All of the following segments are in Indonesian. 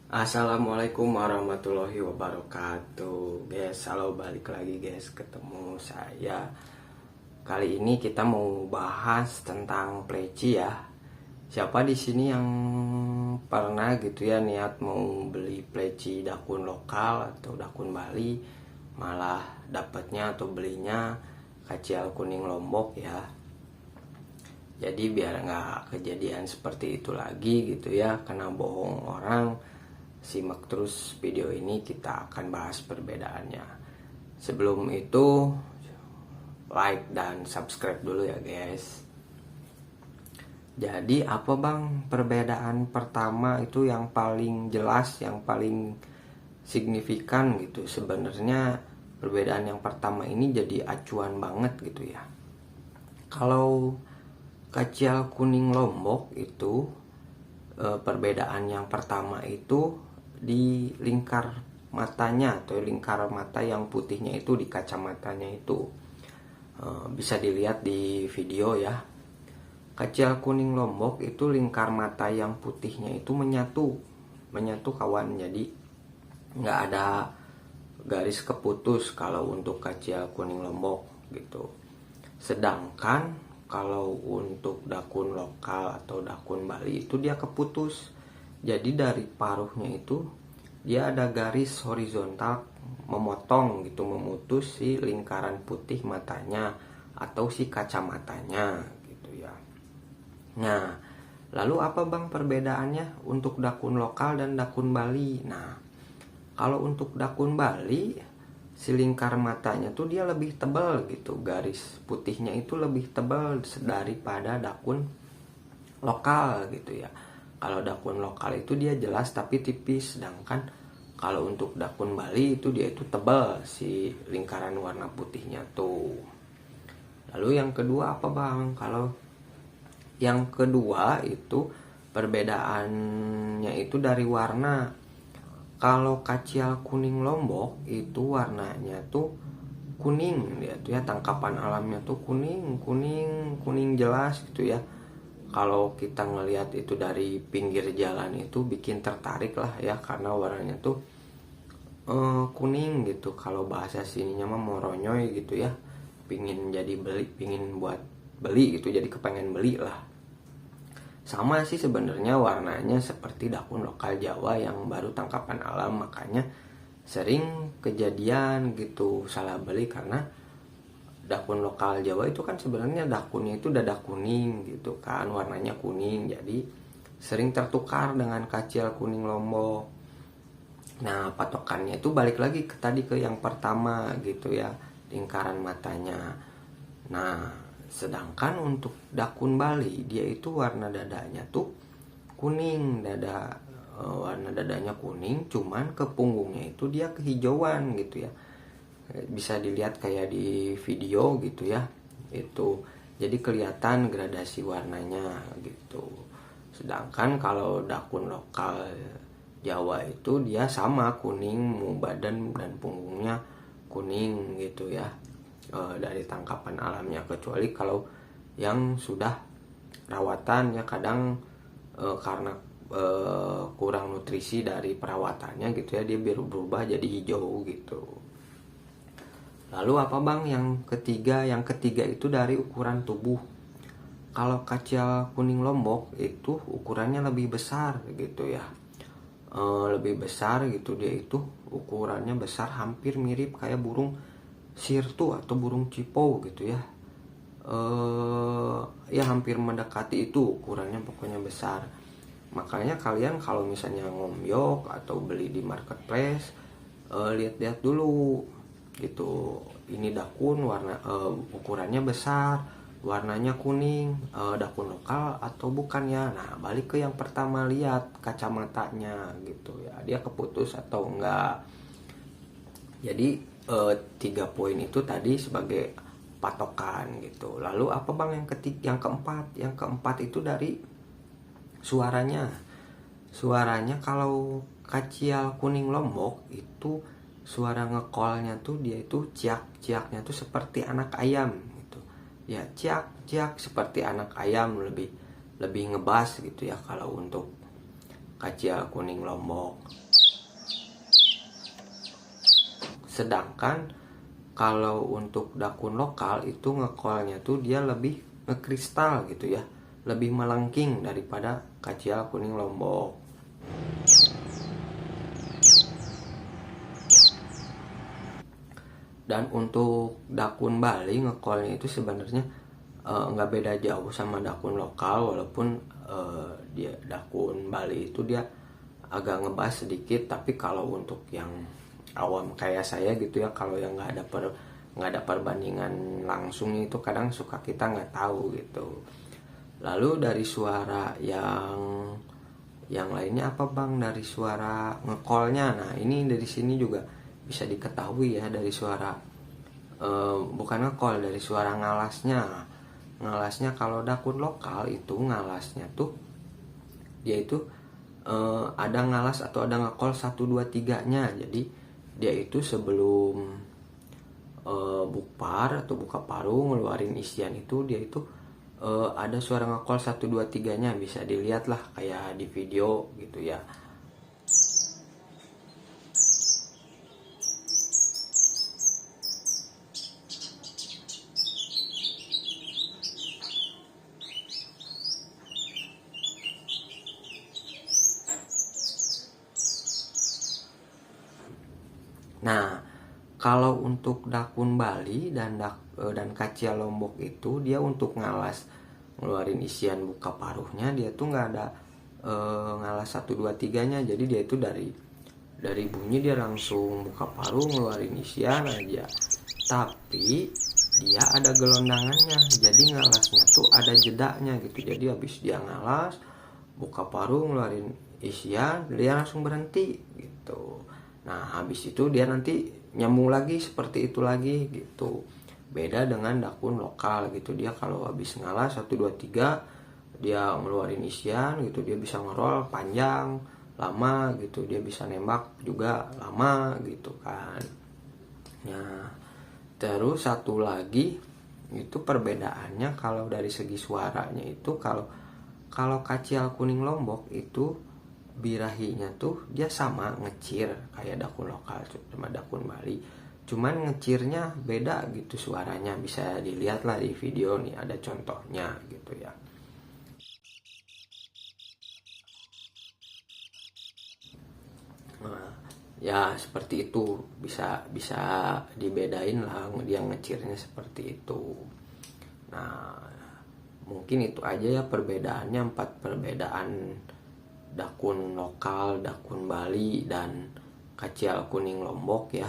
Assalamualaikum warahmatullahi wabarakatuh. Guys, halo, balik lagi guys, ketemu saya. Kali ini kita mau bahas tentang pleci ya. Siapa di sini yang pernah gitu ya niat mau beli pleci dakun lokal atau dakun Bali, malah dapatnya atau belinya kacial kuning Lombok ya. Jadi biar nggak kejadian seperti itu lagi gitu ya, kena bohong orang, simak terus video ini, kita akan bahas perbedaannya. Sebelum itu, like dan subscribe dulu ya guys. Jadi apa bang perbedaan pertama itu yang paling jelas, yang paling signifikan gitu. Sebenarnya perbedaan yang pertama ini jadi acuan banget gitu ya. Kalau kacial kuning Lombok itu perbedaan yang pertama itu di lingkar matanya atau lingkar mata yang putihnya itu di kacamatanya itu. Bisa dilihat di video ya. Kacial kuning Lombok itu lingkar mata yang putihnya itu menyatu kawan, jadi nggak ada garis keputus kalau untuk kacial kuning Lombok gitu. Sedangkan kalau untuk dakun lokal atau dakun Bali itu dia keputus. Jadi dari paruhnya itu dia ada garis horizontal memotong gitu, memutus si lingkaran putih matanya atau si kacamatanya gitu ya. Nah, lalu apa bang perbedaannya untuk dakun lokal dan dakun Bali? Nah, kalau untuk dakun Bali si lingkar matanya tuh dia lebih tebal gitu, garis putihnya itu lebih tebal daripada dakun lokal gitu ya. Kalau dakun lokal itu dia jelas tapi tipis, sedangkan kalau untuk dakun Bali itu dia itu tebal si lingkaran warna putihnya tuh. Lalu yang kedua apa bang? Kalau yang kedua itu perbedaannya itu dari warna. Kalau kacial kuning Lombok itu warnanya tuh kuning, dia tuh ya, tangkapan alamnya tuh kuning jelas gitu ya. Kalau kita ngelihat itu dari pinggir jalan itu bikin tertarik lah ya, karena warnanya tuh kuning gitu. Kalau bahasa sininya mah moronyoy gitu ya, pingin jadi beli, pingin buat beli gitu, jadi kepengen beli lah. Sama sih sebenarnya warnanya seperti dakun lokal Jawa yang baru tangkapan alam, makanya sering kejadian gitu salah beli, karena dakun lokal Jawa itu kan sebenarnya dakunnya itu dadah kuning gitu kan, warnanya kuning, jadi sering tertukar dengan kacial kuning Lombok. Nah, patokannya itu balik lagi ke tadi, ke yang pertama gitu ya, lingkaran matanya. Nah, sedangkan untuk dakun Bali dia itu warna dadanya tuh kuning, warna dadanya kuning, cuman ke punggungnya itu dia kehijauan gitu ya. Bisa dilihat kayak di video gitu ya, itu jadi kelihatan gradasi warnanya gitu. Sedangkan kalau dakun lokal Jawa itu dia sama kuning, badan dan punggungnya kuning gitu ya, dari tangkapan alamnya. Kecuali kalau yang sudah rawatan ya, kadang karena kurang nutrisi dari perawatannya gitu ya, dia berubah jadi hijau gitu. Lalu apa bang yang ketiga? Yang ketiga itu dari ukuran tubuh. Kalau kacial kuning Lombok itu ukurannya lebih besar gitu ya, lebih besar gitu, dia itu ukurannya besar, hampir mirip kayak burung sirtu atau burung cipau gitu ya. Ya hampir mendekati itu, ukurannya pokoknya besar. Makanya kalian kalau misalnya ngomyok atau beli di marketplace, lihat-lihat dulu gitu, ini dakun warna ukurannya besar, warnanya kuning, dakun lokal atau bukan ya. Nah, balik ke yang pertama, lihat kacamatanya gitu ya, dia keputus atau enggak. Jadi 3 poin itu tadi sebagai patokan gitu. Lalu apa bang yang ketiga, yang keempat? Yang keempat itu dari suaranya. Suaranya kalau kacial kuning Lombok itu suara ngekolnya tuh dia itu ciak-ciaknya tuh seperti anak ayam gitu. Ya ciak-ciak seperti anak ayam, lebih ngebas gitu ya kalau untuk kacial kuning Lombok. Sedangkan kalau untuk dakun lokal itu ngekolnya tuh dia lebih ngekristal gitu ya, lebih melengking daripada kacial kuning Lombok. Dan untuk dakun Bali ngekolnya itu sebenarnya nggak beda jauh sama dakun lokal, walaupun dia dakun Bali itu dia agak ngebas sedikit. Tapi kalau untuk yang awam kayak saya gitu ya, kalau yang nggak ada perbandingan langsung itu kadang suka kita nggak tahu gitu. Lalu dari suara yang lainnya apa bang, dari suara ngekolnya? Nah ini dari sini juga bisa diketahui ya, dari suara bukan ngekol, dari suara ngalasnya. Kalau dakun lokal itu ngalasnya tuh dia itu ada ngalas atau ada ngekol 1 2 3-nya. Jadi dia itu sebelum bukpar atau buka paru ngeluarin isian itu, dia itu ada suara ngekol 1 2 3-nya. Bisa dilihat lah kayak di video gitu ya. Nah, kalau untuk dakun Bali dan kacial Lombok itu dia untuk ngeluarin isian buka paruhnya, dia tuh nggak ada ngalas 1 2 3-nya. Jadi dia itu dari bunyi dia langsung buka paruh ngeluarin isian aja. Tapi dia ada gelondangannya. Jadi ngalasnya tuh ada jedanya gitu. Jadi habis dia ngalas buka paruh ngeluarin isian, dia langsung berhenti gitu. Nah habis itu dia nanti nyambung lagi seperti itu lagi gitu. Beda dengan dakun lokal gitu, dia kalau habis ngalas 1 2 3 dia ngeluarin isian gitu, dia bisa ngerol panjang lama gitu, dia bisa nembak juga lama gitu kan. Nah terus satu lagi itu perbedaannya kalau dari segi suaranya itu, kalau kacial kuning Lombok itu birahinya tuh dia sama ngecir kayak dakun lokal sama dakun Bali, cuman ngecirnya beda gitu suaranya. Bisa dilihat lah di video nih, ada contohnya gitu ya. Nah, ya seperti itu, bisa dibedain lah dia ngecirnya seperti itu. Nah mungkin itu aja ya perbedaannya, 4 perbedaan dakun lokal, dakun Bali, dan kacial kuning Lombok ya.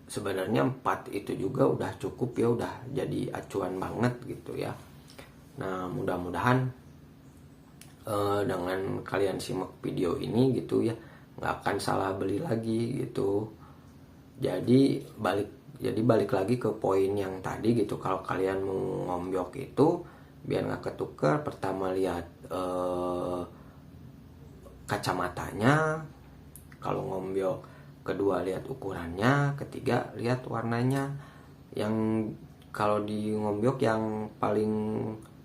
Sebenarnya 4 itu juga udah cukup ya, udah jadi acuan banget gitu ya. Nah mudah-mudahan dengan kalian simak video ini gitu ya, nggak akan salah beli lagi gitu. Jadi balik lagi ke poin yang tadi gitu, kalau kalian mau ngombyok itu biar nggak ketukar, pertama lihat kacamatanya kalau ngombyok, kedua lihat ukurannya, ketiga lihat warnanya. Yang kalau di ngombyok yang paling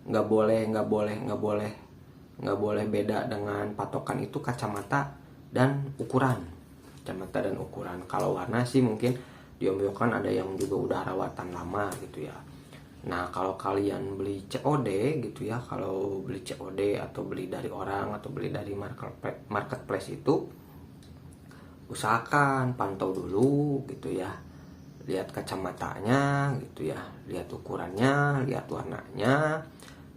nggak boleh beda dengan patokan itu kacamata dan ukuran. Kalau warna sih mungkin di ombyokan ada yang juga udah rawatan lama gitu ya. Nah kalau kalian beli COD gitu ya, kalau beli COD atau beli dari orang atau beli dari marketplace itu, usahakan pantau dulu gitu ya, lihat kacamatanya gitu ya, lihat ukurannya, lihat warnanya.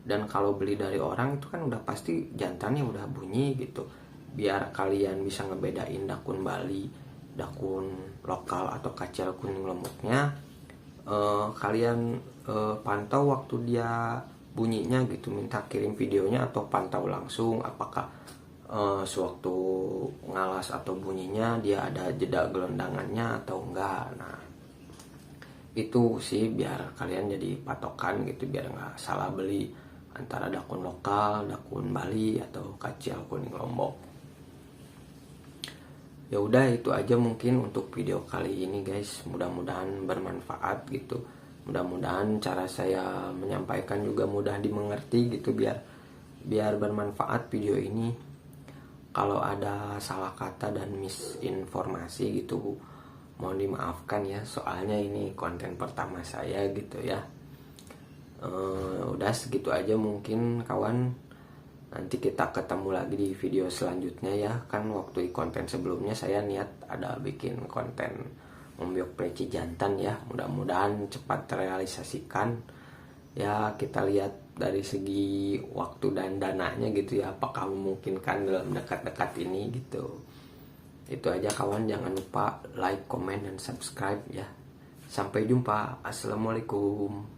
Dan kalau beli dari orang itu kan udah pasti jantannya udah bunyi gitu, biar kalian bisa ngebedain dakun Bali, dakun lokal atau kacial kuning Lomboknya. Kalian pantau waktu dia bunyinya gitu, minta kirim videonya atau pantau langsung apakah sewaktu ngalas atau bunyinya dia ada jeda gelondangannya atau enggak. Nah itu sih biar kalian jadi patokan gitu, biar nggak salah beli antara dakun lokal, dakun Bali, atau kacial kuning Lombok. Ya udah itu aja mungkin untuk video kali ini guys, mudah-mudahan bermanfaat gitu. Mudah-mudahan cara saya menyampaikan juga mudah dimengerti gitu, biar biar bermanfaat video ini. Kalau ada salah kata dan misinformasi gitu, mohon dimaafkan ya, soalnya ini konten pertama saya gitu ya. Udah segitu aja mungkin kawan. Nanti kita ketemu lagi di video selanjutnya ya. Kan waktu di konten sebelumnya saya niat ada bikin konten membiok peci jantan ya. Mudah-mudahan cepat terrealisasikan. Ya kita lihat dari segi waktu dan dananya gitu ya, apakah memungkinkan dalam dekat-dekat ini gitu. Itu aja kawan, jangan lupa like, comment, dan subscribe ya. Sampai jumpa. Assalamualaikum.